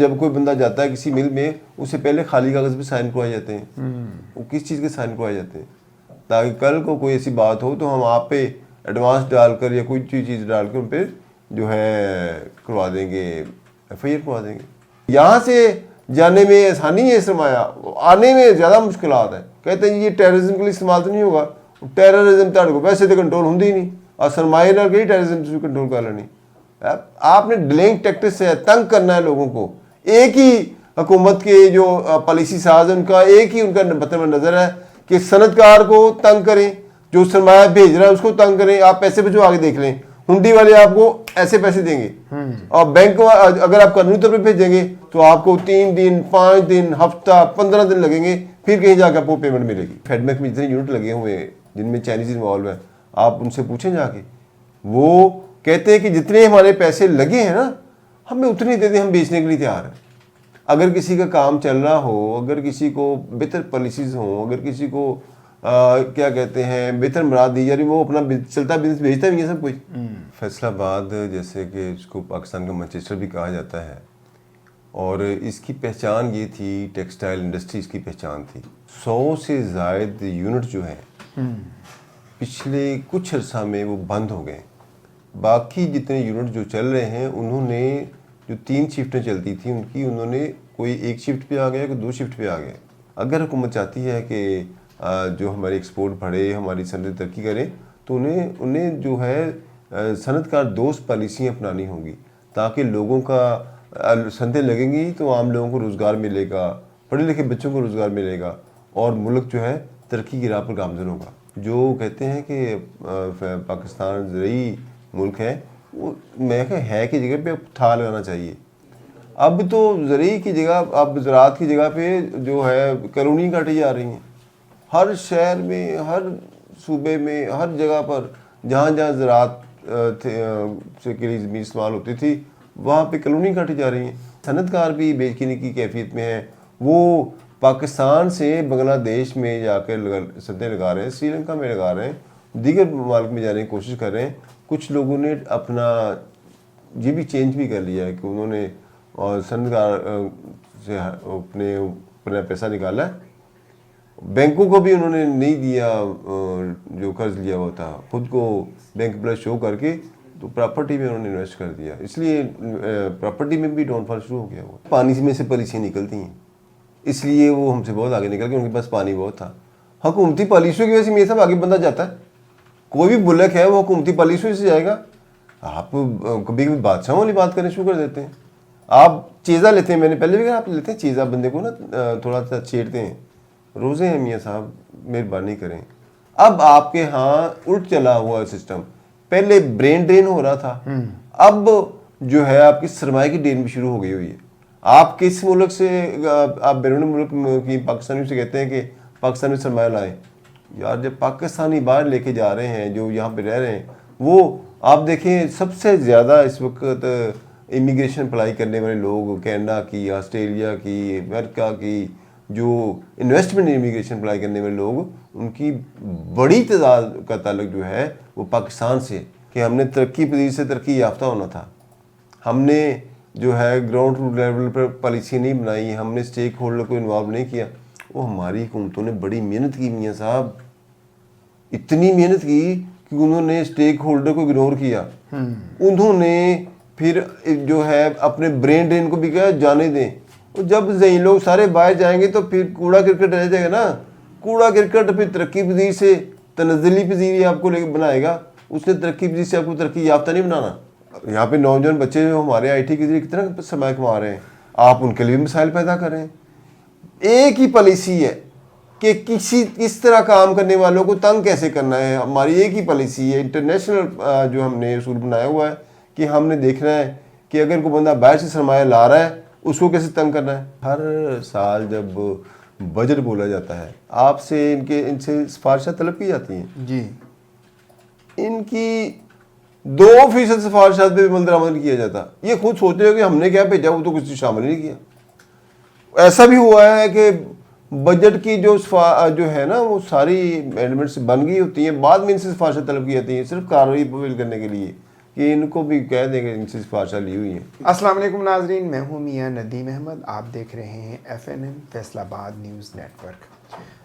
جب کوئی بندہ جاتا ہے کسی مل میں اسے پہلے خالی کاغذ پہ سائن کروائے جاتے ہیں. وہ کس چیز کے سائن کروائے جاتے ہیں؟ تاکہ کل کو کوئی ایسی بات ہو تو ہم آپ پہ ایڈوانس ڈال کر یا کوئی چیز ڈال کر ان پہ جو ہے کروا دیں گے، ایف آئی آر کروا دیں گے. یہاں سے جانے میں آسانی ہے سرمایہ، آنے میں زیادہ مشکلات ہیں. کہتے ہیں یہ ٹیررزم کے لیے استعمال تو نہیں ہوگا. ٹیررزم تھوڑے کو ویسے تو کنٹرول ہوں ہی نہیں، اور سرمایہ نہ کہیں ٹیررزم سے کنٹرول کر لینی. آپ نے ڈیلنگ ٹیکٹس سے تنگ کرنا ہے لوگوں کو. ایک ہی حکومت کے جو پالیسی ساز ہیں ان کا ایک ہی ان کا مطلب نظر ہے کہ صنعت کار کو تنگ کریں، جو سرمایہ بھیج رہا ہے اس کو تنگ کریں. آپ پیسے بھیجو آگے دیکھ لیں، ہنڈی والے آپ کو ایسے پیسے دیں گے، اور بینک اگر آپ قانونی طور پہ بھیجیں گے تو آپ کو 3 دن 5 دن ہفتہ 15 دن لگیں گے، پھر کہیں جا کے آپ کو پیمنٹ ملے گی. فیڈ بینک میں جتنے یونٹ لگے ہوئے ہیں جن میں چائنیز انوالو ہیں، آپ ان سے پوچھیں جا کے، وہ کہتے ہیں کہ جتنے ہمارے پیسے لگے ہیں نا ہمیں اتنے دے دیں، ہم بیچنے کے لیے تیار ہیں. اگر کسی کا کام چل رہا ہو، اگر کسی کو بہتر پالیسیز ہوں، اگر کسی کو کیا کہتے ہیں بہتر مراد دی جا رہی، وہ اپنا چلتا بزنس بھیجتا بھی ہے سب کچھ. فیصل آباد جیسے کہ اس کو پاکستان کا مانچسٹر بھی کہا جاتا ہے، اور اس کی پہچان یہ تھی، ٹیکسٹائل انڈسٹری اس کی پہچان تھی. 100 سے زائد یونٹ جو ہیں پچھلے کچھ عرصہ میں وہ بند ہو گئے. باقی جتنے یونٹ جو چل رہے ہیں انہوں نے جو 3 شفٹیں چلتی تھیں ان کی انہوں نے کوئی 1 شفٹ پہ آ گیا، کوئی 2 شفٹ پہ آ گئے. اگر حکومت چاہتی ہے کہ جو ہماری ایکسپورٹ بڑھے، ہماری صنعت ترقی کرے، تو انہیں جو ہے صنعت کار دوست پالیسیاں اپنانی ہوں گی، تاکہ لوگوں کا صنعتیں لگیں گی تو عام لوگوں کو روزگار ملے گا، پڑھے لکھے بچوں کو روزگار ملے گا، اور ملک جو ہے ترقی کی راہ پر گامزن ہوگا. جو کہتے ہیں کہ پاکستان زرعی ملک ہے، وہ میں کہ ہے کی جگہ پہ تھا لگانا چاہیے. اب تو زرعی کی جگہ، اب زراعت کی جگہ پہ جو ہے کالونی کاٹی جا رہی ہیں. ہر شہر میں، ہر صوبے میں، ہر جگہ پر جہاں جہاں زراعت سے کے لیے زمین استعمال ہوتی تھی وہاں پہ کالونی کاٹی جا رہی ہیں. صنعت کار بھی بیچنے کی کیفیت میں ہیں، وہ پاکستان سے بنگلہ دیش میں جا کر صنعتیں لگا رہے ہیں، سری لنکا میں لگا رہے ہیں، دیگر ممالک میں جانے کی کوشش کر رہے ہیں. کچھ لوگوں نے اپنا یہ بھی چینج بھی کر لیا ہے کہ انہوں نے صنعت کار سے اپنا پیسہ نکالا ہے. بینکوں کو بھی انہوں نے نہیں دیا جو قرض لیا ہوا تھا، خود کو بینک پلس شو کر کے تو پراپرٹی میں انہوں نے انویسٹ کر دیا. اس لیے پراپرٹی میں بھی ڈاؤن فال شروع ہو گیا. وہ پانی میں سے پالیسیاں نکلتی ہیں، اس لیے وہ ہم سے بہت آگے نکل گئے، ان کے پاس پانی بہت تھا. حکومتی پالیسیوں کی وجہ سے یہ سب آگے بندہ جاتا ہے. کوئی بھی ملک ہے وہ حکومتی پالیسیوں سے جائے گا. آپ کبھی کبھی بادشاہوں والی بات کرنے شروع کر دیتے ہیں. آپ چیزہ لیتے ہیں، میں نے پہلے بھی کہا، آپ لیتے ہیں چیزہ، بندے کو نا تھوڑا سا چھیڑتے ہیں. روزے ہیں میاں صاحب، مہربانی کریں. اب آپ کے ہاں الٹ چلا ہوا سسٹم. پہلے برین ڈرین ہو رہا تھا، اب جو ہے آپ کی سرمایہ کی ڈرین بھی شروع ہو گئی ہوئی ہے. آپ کس ملک سے، آپ بیرون ملک کی پاکستانیوں سے کہتے ہیں کہ پاکستان میں سرمایہ لائیں. یار جب پاکستانی باہر لے کے جا رہے ہیں، جو یہاں پہ رہ رہے ہیں، وہ آپ دیکھیں سب سے زیادہ اس وقت امیگریشن اپلائی کرنے والے لوگ کینیڈا کی، آسٹریلیا کی، امریکہ کی، جو انویسٹمنٹ امیگریشن اپلائی کرنے والے لوگ، ان کی بڑی تعداد کا تعلق جو ہے وہ پاکستان سے، کہ ہم نے ترقی پذیر سے ترقی یافتہ ہونا تھا. ہم نے جو ہے گراؤنڈ روٹ لیول پر پالیسی نہیں بنائی، ہم نے اسٹیک ہولڈر کو انوالو نہیں کیا. وہ ہماری حکومتوں نے بڑی محنت کی میاں صاحب، اتنی محنت کی کہ انہوں نے اسٹیک ہولڈر کو اگنور کیا. انہوں نے پھر جو ہے اپنے برین ڈرین کو بھی کہا جانے دیں. جب ذہین لوگ سارے باہر جائیں گے تو پھر کوڑا کرکٹ رہ جائے گا نا. کوڑا کرکٹ پھر ترقی پذیر سے تنزلی پذیری آپ کو لے کے بنائے گا. اس نے ترقی پذیر سے آپ کو ترقی یافتہ نہیں بنانا. یہاں پہ نوجوان بچے جو ہمارے آئی ٹی کے ذریعے کتنا سرمایہ کما رہے ہیں، آپ ان کے لیے بھی مسائل پیدا کر رہے ہیں. ایک ہی پالیسی ہے کہ کس طرح کام کرنے والوں کو تنگ کیسے کرنا ہے. ہماری ایک ہی پالیسی ہے، انٹرنیشنل جو ہم نے اصول بنایا ہوا ہے کہ ہم نے دیکھنا ہے کہ اگر کوئی بندہ باہر سے سرمایہ لا رہا ہے اس کو کیسے تنگ کرنا ہے. ہر سال جب بجٹ بولا جاتا ہے آپ سے ان سے سفارشات طلب کی جاتی ہیں جی، ان کی 2% سفارشات پہ عمل درآمد نہیں کیا جاتا. یہ خود سوچتے ہو کہ ہم نے کیا بھیجا، وہ تو کسی شامل نہیں کیا. ایسا بھی ہوا ہے کہ بجٹ کی جو ہے نا وہ ساری ایلیمنٹس بن گئی ہوتی ہیں، بعد میں ان سے سفارشات طلب کی جاتی ہیں صرف کارروائی پویل کرنے کے لیے. کہ ان کو بھی کہہ دیں کہ ان سے سفارشیں لی ہوئی ہیں۔ السلام علیکم ناظرین، میں ہوں میاں ندیم احمد، آپ دیکھ رہے ہیں FNN فیصل آباد نیوز نیٹ ورک۔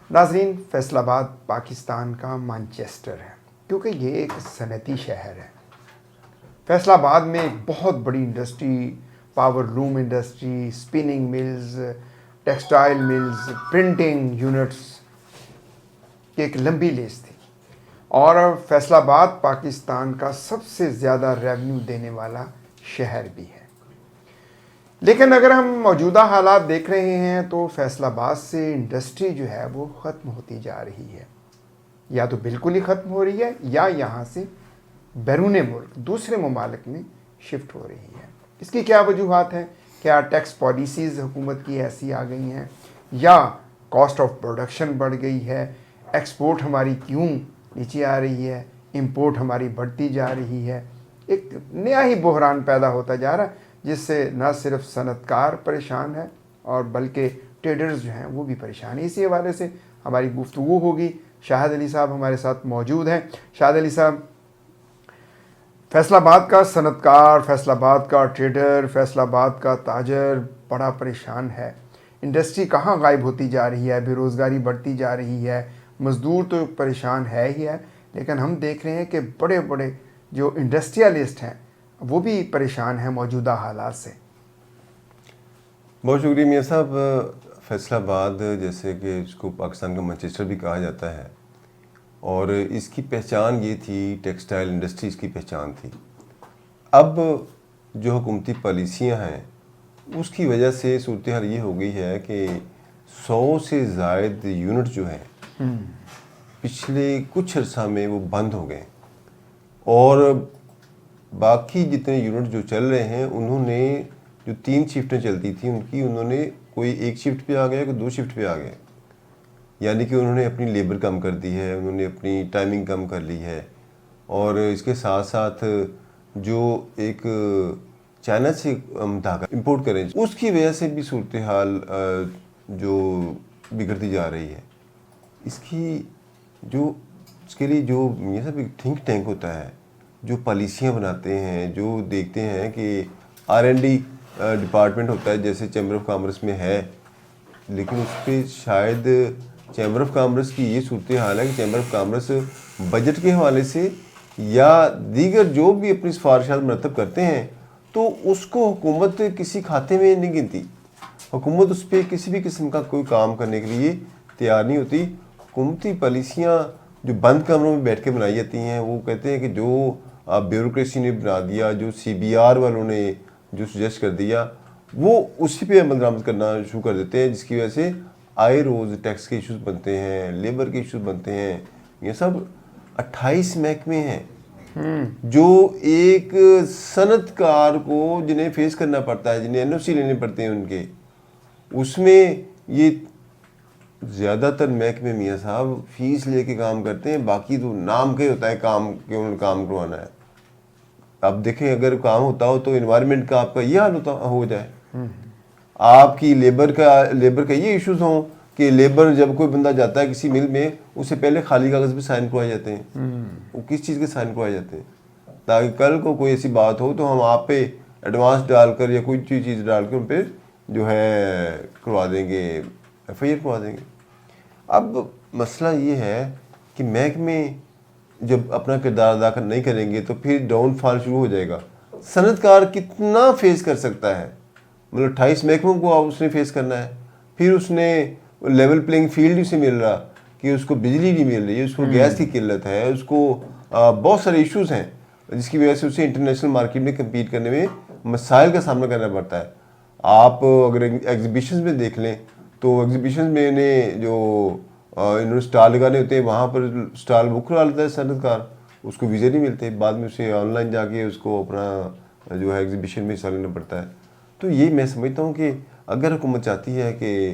ناظرین، فیصل آباد پاکستان کا مانچسٹر ہے کیونکہ یہ ایک صنعتی شہر ہے۔ فیصل آباد میں ایک بہت بڑی industry, power loom industry, spinning mills, textile mills, printing units کی ایک لمبی لیسٹ تھی، اور فیصل آباد پاکستان کا سب سے زیادہ ریونیو دینے والا شہر بھی ہے۔ لیکن اگر ہم موجودہ حالات دیکھ رہے ہیں تو فیصل آباد سے انڈسٹری جو ہے وہ ختم ہوتی جا رہی ہے، یا تو بالکل ہی ختم ہو رہی ہے یا یہاں سے بیرون ملک دوسرے ممالک میں شفٹ ہو رہی ہے۔ اس کی کیا وجوہات ہیں؟ کیا ٹیکس پالیسیز حکومت کی ایسی آ گئی ہیں، یا کاسٹ آف پروڈکشن بڑھ گئی ہے؟ ایکسپورٹ ہماری کیوں نیچے آ رہی ہے، امپورٹ ہماری بڑھتی جا رہی ہے؟ ایک نیا ہی بحران پیدا ہوتا جا رہا ہے، جس سے نہ صرف صنعت کار پریشان ہے اور بلکہ ٹریڈرز جو ہیں وہ بھی پریشان ہیں۔ اسی حوالے سے ہماری گفتگو ہوگی۔ شاہد علی صاحب ہمارے ساتھ موجود ہیں۔ شاہد علی صاحب، فیصل آباد کا صنعت کار، فیصل آباد کا ٹریڈر، فیصل آباد کا تاجر بڑا پریشان ہے۔ انڈسٹری کہاں غائب ہوتی جا رہی ہے، بے روزگاری بڑھتی جا رہی ہے، مزدور تو پریشان ہے ہی ہے، لیکن ہم دیکھ رہے ہیں کہ بڑے بڑے جو انڈسٹریالسٹ ہیں وہ بھی پریشان ہیں موجودہ حالات سے۔ بہت شکریہ میاں صاحب۔ فیصل آباد جیسے کہ اس کو پاکستان کا مانچسٹر بھی کہا جاتا ہے، اور اس کی پہچان یہ تھی، ٹیکسٹائل انڈسٹری اس کی پہچان تھی۔ اب جو حکومتی پالیسیاں ہیں اس کی وجہ سے صورتحال یہ ہو گئی ہے کہ 100 سے زائد یونٹ جو ہیں پچھلے کچھ عرصہ میں وہ بند ہو گئے، اور باقی جتنے یونٹ جو چل رہے ہیں انہوں نے جو 3 شفٹیں چلتی تھیں ان کی انہوں نے کوئی 1 شفٹ پہ آ گیا، کوئی 2 شفٹ پہ آ گئے، یعنی کہ انہوں نے اپنی لیبر کم کر دی ہے، انہوں نے اپنی ٹائمنگ کم کر لی ہے، اور اس کے ساتھ ساتھ جو ایک چائنا سے دھاگا امپورٹ کریں اس کی وجہ سے بھی صورتحال جو بگڑتی جا رہی ہے۔ اس کے لیے جو یہ سب ایک تھنک ٹینک ہوتا ہے، جو پالیسیاں بناتے ہیں، جو دیکھتے ہیں کہ R&D ڈپارٹمنٹ ہوتا ہے جیسے چیمبر آف کامرس میں ہے، لیکن اس پہ شاید چیمبر آف کامرس کی یہ صورتحال ہے کہ چیمبر آف کامرس بجٹ کے حوالے سے یا دیگر جو بھی اپنی سفارشات مرتب کرتے ہیں تو اس کو حکومت کسی کھاتے میں نہیں گنتی۔ حکومت اس پہ کسی بھی قسم کا کوئی کام کرنے کے لیے تیار نہیں ہوتی۔ حکومتی پالیسیاں جو بند کمروں میں بیٹھ کے بنائی جاتی ہیں، وہ کہتے ہیں کہ جو بیوروکریسی نے بنا دیا، جو CBR والوں نے جو سجیسٹ کر دیا، وہ اسی پہ عمل درآمد کرنا شروع کر دیتے ہیں، جس کی وجہ سے آئے روز ٹیکس کے ایشوز بنتے ہیں، لیبر کے ایشوز بنتے ہیں۔ یہ سب 28 محکمے ہیں جو ایک صنعت کار کو جنہیں فیس کرنا پڑتا ہے، جنہیں NOC لینے پڑتے ہیں ان کے، اس میں یہ زیادہ تر محکمے میاں صاحب فیس لے کے کام کرتے ہیں، باقی تو نام کے ہوتا ہے کام کہ انہوں نے کام کروانا ہے۔ اب دیکھیں اگر کام ہوتا ہو تو انوائرمنٹ کا آپ کا یہ حال ہو جائے، آپ کی لیبر کا یہ ایشوز ہوں کہ لیبر جب کوئی بندہ جاتا ہے کسی مل میں، اس سے پہلے خالی کاغذ پہ سائن کروائے جاتے ہیں۔ وہ کس چیز کے سائن کروائے جاتے ہیں؟ تاکہ کل کو کوئی ایسی بات ہو تو ہم آپ پہ ایڈوانس ڈال کر یا کوئی چیز ڈال کر ان پہ جو ہے کروا دیں گے، FIR کروا دیں گے۔ اب مسئلہ یہ ہے کہ محکمے جب اپنا کردار ادا نہیں کریں گے تو پھر ڈاؤن فال شروع ہو جائے گا۔ صنعت کار کتنا فیس کر سکتا ہے؟ مطلب 28 محکموں کو اس نے فیس کرنا ہے، پھر اس نے لیول پلینگ فیلڈ اسے مل رہا کہ اس کو بجلی نہیں مل رہی ہے، اس کو گیس کی قلت ہے، اس کو بہت سارے ایشوز ہیں جس کی وجہ سے اسے انٹرنیشنل مارکیٹ میں کمپیٹ کرنے میں مسائل کا سامنا کرنا پڑتا ہے۔ آپ اگر ایگزیبیشنز میں دیکھ لیں تو ایگزیبیشنز میں انہوں نے سٹال لگانے ہوتے ہیں، وہاں پر سٹال بک کرا لیتا ہے صنعت کار، اس کو ویزے نہیں ملتے، بعد میں اسے آن لائن جا کے اس کو اپنا جو ہے ایگزیبیشن میں حصہ لینا پڑتا ہے۔ تو یہ میں سمجھتا ہوں کہ اگر حکومت چاہتی ہے کہ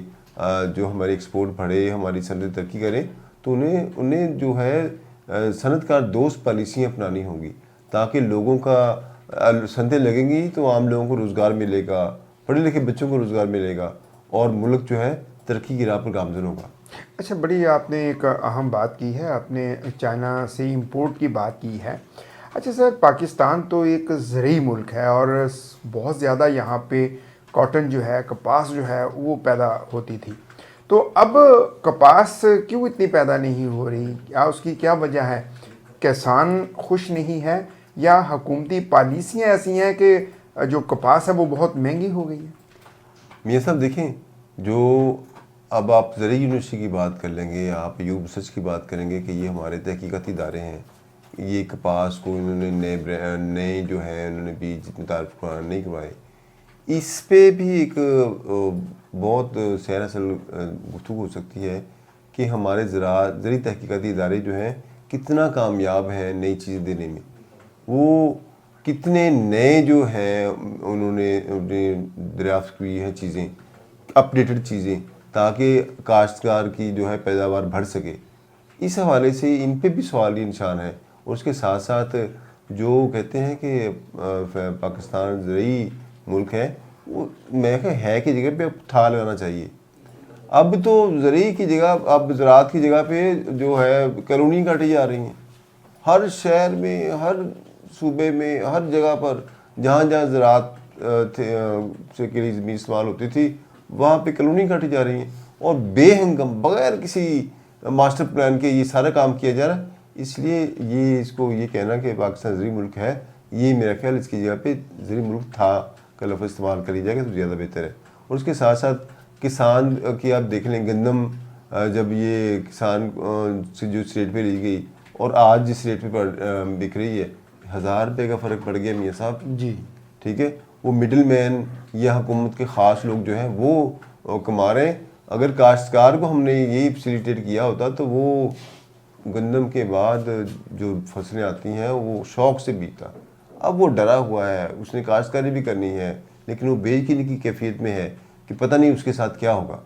جو ہماری ایکسپورٹ بڑھے، ہماری صنعت ترقی کرے، تو انہیں جو ہے صنعت کار دوست پالیسیاں اپنانی ہوں گی، تاکہ لوگوں کا صنعتیں لگیں گی تو عام لوگوں کو روزگار ملے گا، پڑھے لکھے بچوں کو روزگار ملے گا، اور ملک جو ہے ترقی کی راہ پر گامزن ہوگا۔ اچھا، بڑی آپ نے ایک اہم بات کی ہے، آپ نے چائنا سے امپورٹ کی بات کی ہے۔ اچھا سر، پاکستان تو ایک زرعی ملک ہے اور بہت زیادہ یہاں پہ کاٹن جو ہے، کپاس جو ہے وہ پیدا ہوتی تھی، تو اب کپاس کیوں اتنی پیدا نہیں ہو رہی؟ کیا اس کی کیا وجہ ہے؟ کسان خوش نہیں ہے یا حکومتی پالیسیاں ایسی ہیں کہ جو کپاس ہے وہ بہت مہنگی ہو گئی ہے؟ میاں صاحب دیکھیں، جو اب آپ زرعی یونیورسٹی کی بات کر لیں گے، آپ ایوب ریسرچ کی بات کریں گے کہ یہ ہمارے تحقیقاتی ادارے ہیں، یہ کپاس کو انہوں نے نئے جو ہیں انہوں نے بیج متعارف قرآن نہیں کروائے، اس پہ بھی ایک بہت سیر اصل گفتگو ہو سکتی ہے کہ ہمارے زرعی تحقیقاتی ادارے جو ہیں کتنا کامیاب ہیں نئی چیزیں دینے میں، وہ کتنے نئے جو ہیں انہوں نے دریافت کی ہیں چیزیں، اپڈیٹڈ چیزیں، تاکہ کاشتکار کی جو ہے پیداوار بڑھ سکے۔ اس حوالے سے ان پہ بھی سوالی نشان ہے، اور اس کے ساتھ ساتھ جو کہتے ہیں کہ پاکستان زرعی ملک ہے، وہ میں ہے کہ جگہ پہ اب تھا لگانا چاہیے۔ اب تو زرعی کی جگہ، اب زراعت کی جگہ پہ جو ہے کالونی کاٹی جا رہی ہیں، ہر شہر میں، ہر صوبے میں، ہر جگہ پر جہاں جہاں زراعت سے کے لیے زمین استعمال ہوتی تھی وہاں پہ کالونی کاٹی جا رہی ہیں، اور بے ہنگم بغیر کسی ماسٹر پلان کے یہ سارا کام کیا جا رہا ہے۔ اس لیے اس کو یہ کہنا کہ پاکستان زرعی ملک ہے، یہ میرا خیال اس کی جگہ پہ زرعی ملک تھا کا لفظ استعمال کری جائے گا تو زیادہ بہتر ہے۔ اور اس کے ساتھ ساتھ کسان کی آپ دیکھ لیں، گندم جب یہ کسان سے جو ریٹ پہ لی گئی اور آج جس ریٹ پہ بک رہی ہے، 1000 روپے کا فرق پڑ گیا میاں صاحب۔ جی ٹھیک ہے، وہ مڈل مین یا حکومت کے خاص لوگ جو ہیں وہ کما رہے ہیں۔ اگر کاشتکار کو ہم نے یہی فیسیلیٹیٹ کیا ہوتا تو وہ گندم کے بعد جو فصلیں آتی ہیں وہ شوق سے بیتا۔ اب وہ ڈرا ہوا ہے، اس نے کاشتکاری بھی کرنی ہے لیکن وہ بیچ کھینے کی کیفیت میں ہے کہ پتہ نہیں اس کے ساتھ کیا ہوگا۔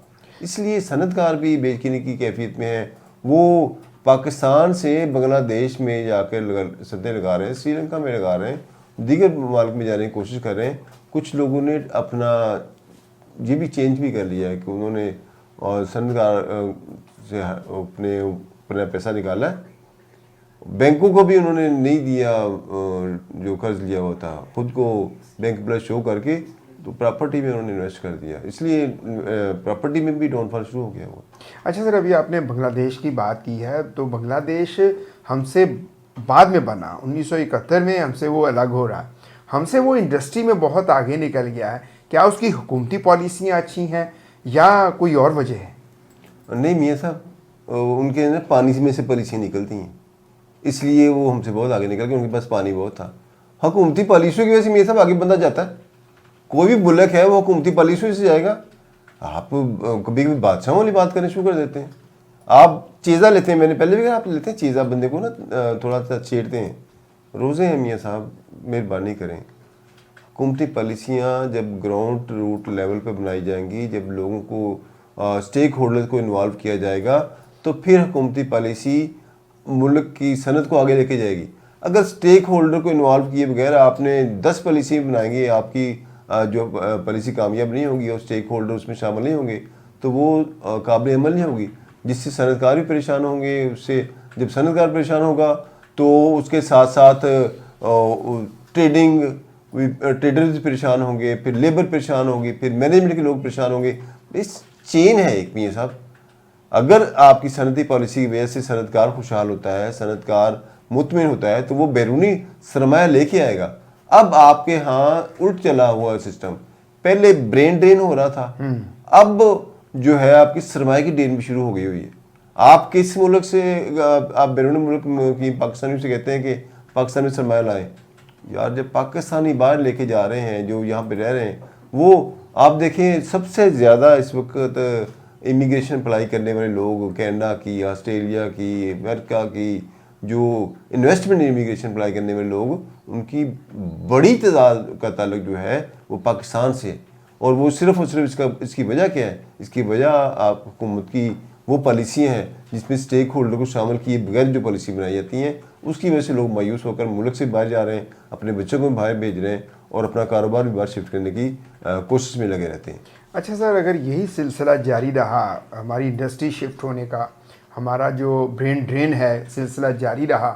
اس لیے صنعت کار بھی بیچ کھینے کی کیفیت میں ہے، وہ پاکستان سے بنگلہ دیش میں جا کر صدے لگا رہے ہیں، سری لنکا میں لگا رہے ہیں، دیگر ممالک میں جانے کی کوشش کر رہے ہیں۔ کچھ لوگوں نے اپنا یہ بھی چینج بھی کر لیا ہے کہ انہوں نے صنعت کار سے اپنا پیسہ نکالا ہے، بینکوں کو بھی انہوں نے نہیں دیا جو قرض لیا ہوا تھا، خود کو بینک پلس شو کر کے تو پراپرٹی میں انہوں نے انویسٹ کر دیا، اس لیے پراپرٹی میں بھی ڈاؤن فال شروع ہو گیا ہوا۔ اچھا سر، ابھی آپ نے بنگلہ دیش کی بات کی ہے، تو بنگلہ دیش ہم سے بعد میں بنا، 1971 میں ہم سے وہ الگ ہو رہا ہے، ہم سے وہ انڈسٹری میں بہت آگے نکل گیا ہے، کیا اس کی حکومتی پالیسیاں اچھی ہیں یا کوئی اور وجہ ہے؟ نہیں میاں صاحب، ان کے پانی میں سے پالیسیاں نکلتی ہیں، اس لیے وہ ہم سے بہت آگے نکل گئے، ان کے پاس پانی بہت تھا۔ حکومتی پالیسیوں کی وجہ سے میاں صاحب آگے بندہ جاتا ہے، کوئی بھی ملک ہے وہ حکومتی پالیسیوں سے جائے گا۔ آپ کبھی کبھی بادشاہوں والی بات کرنے شروع کر دیتے ہیں، آپ چیزہ لیتے ہیں، میں نے پہلے بھی کہا، آپ لیتے ہیں چیزہ، بندے کو نا تھوڑا سا چھیڑتے ہیں، روزے ہیں میاں صاحب، مہربانی کریں۔ حکومتی پالیسیاں جب گراؤنڈ روٹ لیول پہ بنائی جائیں گی، جب لوگوں کو اسٹیک ہولڈر کو انوالو کیا جائے گا تو پھر حکومتی پالیسی ملک کی صنعت کو آگے لے کے جائے گی۔ اگر اسٹیک ہولڈر کو انوالو کیے بغیر آپ نے 10 پالیسی بنائیں گے، آپ کی جو پالیسی کامیاب نہیں ہوگی اور اسٹیک ہولڈر اس میں شامل نہیں ہوں گے تو وہ قابل عمل نہیں ہوگی، جس سے صنعت کار بھی پریشان ہوں گے۔ اس سے جب صنعت کار پریشان ہوگا تو اس کے ساتھ ساتھ ٹریڈرز پریشان ہوں گے، پھر لیبر پریشان ہوگی، پھر مینجمنٹ کے لوگ پریشان ہوں گے۔ اس چین ہے ایک میاں صاحب، اگر آپ کی صنعتی پالیسی کی وجہ سے صنعت کار خوشحال ہوتا ہے، صنعت کار مطمئن ہوتا ہے تو وہ بیرونی سرمایہ لے کے آئے گا۔ اب آپ کے ہاں الٹ چلا ہوا سسٹم، پہلے برین ڈرین ہو رہا تھا، اب جو ہے آپ کی سرمایہ کی ڈرین بھی شروع ہو گئی ہوئی ہے۔ آپ کس ملک سے، آپ بیرونی ملک کی پاکستانیوں سے کہتے ہیں کہ پاکستان میں سرمایہ لائیں، یار جب پاکستانی باہر لے کے جا رہے ہیں، جو یہاں پہ رہ رہے ہیں، وہ آپ دیکھیں سب سے زیادہ اس وقت امیگریشن اپلائی کرنے والے لوگ کینیڈا کی، آسٹریلیا کی، امریکہ کی، جو انویسٹمنٹ امیگریشن اپلائی کرنے والے لوگ، ان کی بڑی تعداد کا تعلق جو ہے وہ پاکستان سے ہے۔ اور وہ صرف اور صرف اس کی وجہ کیا ہے؟ اس کی وجہ آپ حکومت کی وہ پالیسیاں ہیں جس میں اسٹیک ہولڈر کو شامل کیے بغیر جو پالیسی بنائی جاتی ہیں، اس کی وجہ سے لوگ مایوس ہو کر ملک سے باہر جا رہے ہیں، اپنے بچوں کو باہر بھیج رہے ہیں اور اپنا کاروبار بھی باہر شفٹ کرنے کی کوشش میں لگے رہتے ہیں۔ اچھا سر، اگر یہی سلسلہ جاری رہا، ہماری انڈسٹری شفٹ ہونے کا، ہمارا جو برین ڈرین ہے سلسلہ جاری رہا،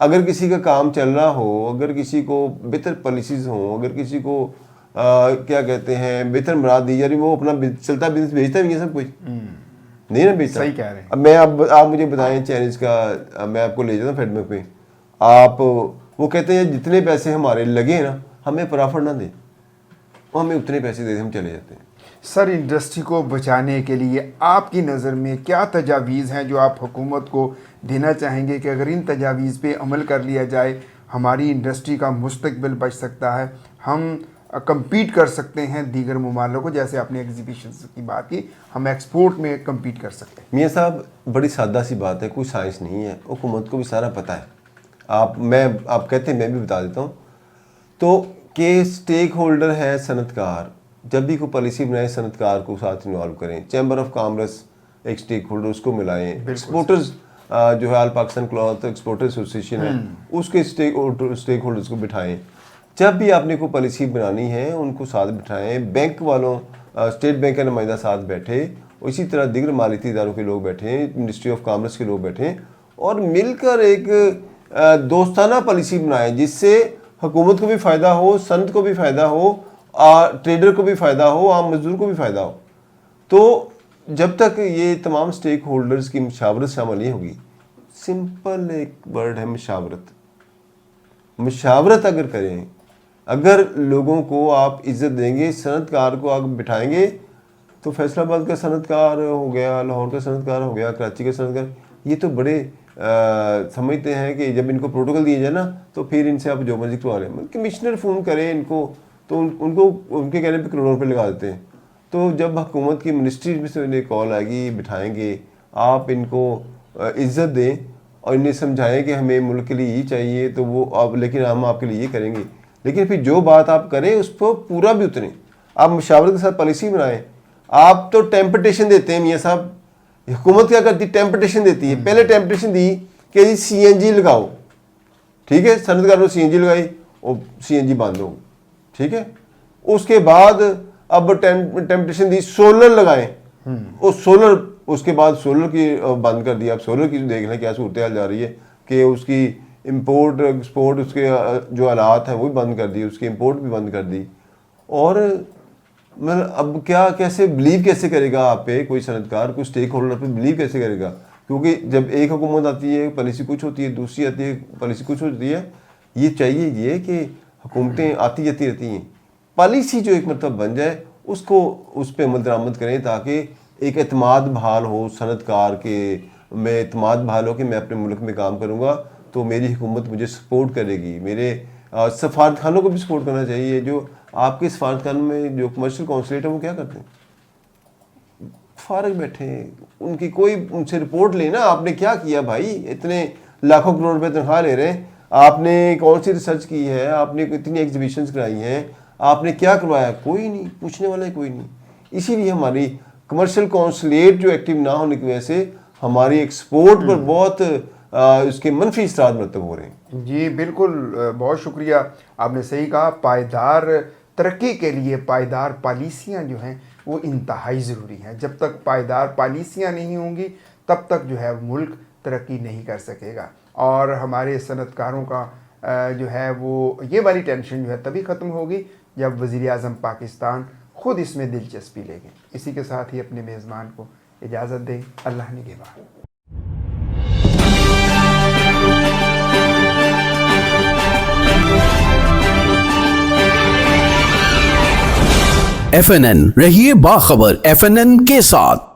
اگر کسی کا کام چل رہا ہو, اگر کسی کو بہتر پالیسیز ہوں, اگر کسی کو کیا کہتے ہیں بہتر مراد دی جا رہی, وہ اپنا چلتا بزنس بھیجتا بھی ہے سب کچھ نہیں نا بیچتا. صحیح کہہ رہے ہیں. اب میں آپ مجھے بتائیں چائنیز کا, میں آپ کو لے جاتا ہوں فیڈ بیک پہ, آپ وہ کہتے ہیں جتنے پیسے ہمارے لگے نا ہمیں پرافٹ نہ دیں, وہ ہمیں اتنے پیسے دے دیں, ہم چلے جاتے ہیں. سر انڈسٹری کو بچانے کے لیے آپ کی نظر میں کیا تجاویز ہیں جو آپ حکومت کو دینا چاہیں گے کہ اگر ان تجاویز پہ عمل کر لیا جائے ہماری انڈسٹری کا مستقبل بچ سکتا ہے, ہم کمپیٹ کر سکتے ہیں دیگر ممالک کو, جیسے آپ نے ایگزیبیشنز کی بات کی, ہم ایکسپورٹ میں کمپیٹ کر سکتے ہیں. میاں صاحب بڑی سادہ سی بات ہے, کوئی سائنس نہیں ہے, حکومت کو بھی سارا پتہ ہے. آپ کہتے ہیں, میں بھی بتا دیتا ہوں تو کہ اسٹیک ہولڈر ہے صنعت کار, جب بھی کوئی پالیسی بنائیں صنعت کار کو ساتھ انوالو کریں. چیمبر آف کامرس ایک اسٹیک ہولڈر, اس کو ملائیں. ایکسپورٹرز جو ہے آل پاکستان کلاتھ ایکسپورٹر ایسوسیشن ہے, اس کے اسٹیک ہولڈرز کو بٹھائیں. جب بھی آپ نے کوئی پالیسی بنانی ہے ان کو ساتھ بٹھائیں. بینک والوں, اسٹیٹ بینک کا نمائندہ ساتھ بیٹھے, اسی طرح دیگر مالیتی اداروں کے لوگ بیٹھیں, منسٹری آف کامرس کے لوگ بیٹھیں, اور مل کر ایک دوستانہ پالیسی بنائیں جس سے حکومت کو بھی فائدہ ہو, صنعت کو بھی فائدہ ہو, ٹریڈر کو بھی فائدہ ہو, عام مزدور کو بھی فائدہ ہو. تو جب تک یہ تمام اسٹیک ہولڈرز کی مشاورت شامل نہیں ہوگی, سمپل ایک ورڈ ہے مشاورت. مشاورت اگر کریں, اگر لوگوں کو آپ عزت دیں گے, صنعت کار کو آپ بٹھائیں گے, تو فیصل آباد کا صنعت کار ہو گیا, لاہور کا صنعت کار ہو گیا, کراچی کا صنعت کار, یہ تو بڑے سمجھتے ہیں کہ جب ان کو پروٹوکول دیا جائے نا تو پھر ان سے آپ جو مرضی کروا لیں. کمشنر فون کریں ان کو تو ان کو ان کے کہنے پہ کروڑوں روپے لگا دیتے ہیں. تو جب حکومت کی منسٹری میں سے انہیں کال آئے گی, بٹھائیں گے, آپ ان کو عزت دیں اور انہیں سمجھائیں کہ ہمیں ملک کے لیے یہ چاہیے, تو وہ آپ, لیکن ہم آپ کے لیے یہ کریں گے. لیکن پھر جو بات آپ کریں اس کو پورا بھی اتریں. آپ مشاورت کے ساتھ پالیسی بنائیں. آپ تو ٹیمپٹیشن دیتے ہیں میاں صاحب, حکومت کیا کرتی ہے, ٹیمپٹیشن دیتی ہے. پہلے ٹیمپٹیشن دی کہ جی سی این جی لگاؤ, ٹھیک ہے, صنعت کاروں نے سی این جی لگائی, اور سی این جی بند ہو, ٹھیک ہے. اس کے بعد اب ٹیمپٹیشن دی سولر لگائیں, اور سولر, اس کے بعد سولر کی بند کر دیا. اب سولر کی دیکھ لیں کیا صورتحال جا رہی ہے کہ اس کی امپورٹ ایکسپورٹ, اس کے جو آلات ہیں وہ بھی بند کر دی, اس کی امپورٹ بھی بند کر دی. اور مطلب اب کیا, کیسے بلیو کیسے کرے گا آپ پہ کوئی صنعت کار, کوئی اسٹیک ہولڈر پہ بلیو کیسے کرے گا؟ کیونکہ جب ایک حکومت آتی ہے پالیسی کچھ ہوتی ہے, دوسری آتی ہے پالیسی کچھ ہوتی ہے. یہ چاہیے یہ کہ حکومتیں آتی جاتی رہتی ہیں, پالیسی جو ایک مرتبہ بن جائے اس کو اس پہ عمل درآمد کریں, تاکہ ایک اعتماد بحال ہو صنعت کار کے, میں اعتماد بحال ہو کہ میں اپنے ملک میں کام کروں گا تو میری حکومت مجھے سپورٹ کرے گی. میرے سفارت خانوں کو بھی سپورٹ کرنا چاہیے. جو آپ کے سفارت خانوں میں جو کمرشل کونسلیٹ ہیں وہ کیا کرتے ہیں, فارغ بیٹھے ہیں, ان کی کوئی ان سے رپورٹ لینا آپ نے کیا کیا بھائی, اتنے لاکھوں کروڑ روپے تنخواہ لے رہے ہیں, آپ نے کون سی ریسرچ کی ہے, آپ نے اتنی ایگزیبیشنز کرائی ہیں, آپ نے کیا کروایا, کوئی نہیں, پوچھنے والا کوئی نہیں. اسی لیے ہماری کمرشل کونسلیٹ جو ایکٹیو نہ ہونے کی وجہ سے ہماری ایکسپورٹ پر بہت اس کے منفی اثرات مرتب ہو رہے ہیں. جی بالکل, بہت شکریہ, آپ نے صحیح کہا. پائیدار ترقی کے لیے پائیدار پالیسیاں جو ہیں وہ انتہائی ضروری ہیں. جب تک پائیدار پالیسیاں نہیں ہوں گی تب تک جو ہے ملک ترقی نہیں کر سکے گا. اور ہمارے صنعت کاروں کا جو ہے وہ یہ والی ٹینشن جو ہے تبھی ختم ہوگی جب وزیر اعظم پاکستان خود اس میں دلچسپی لے گے. اسی کے ساتھ ہی اپنے میزبان کو اجازت دیں. اللہ نگہبان. FNN رہیے باخبر FNN کے ساتھ.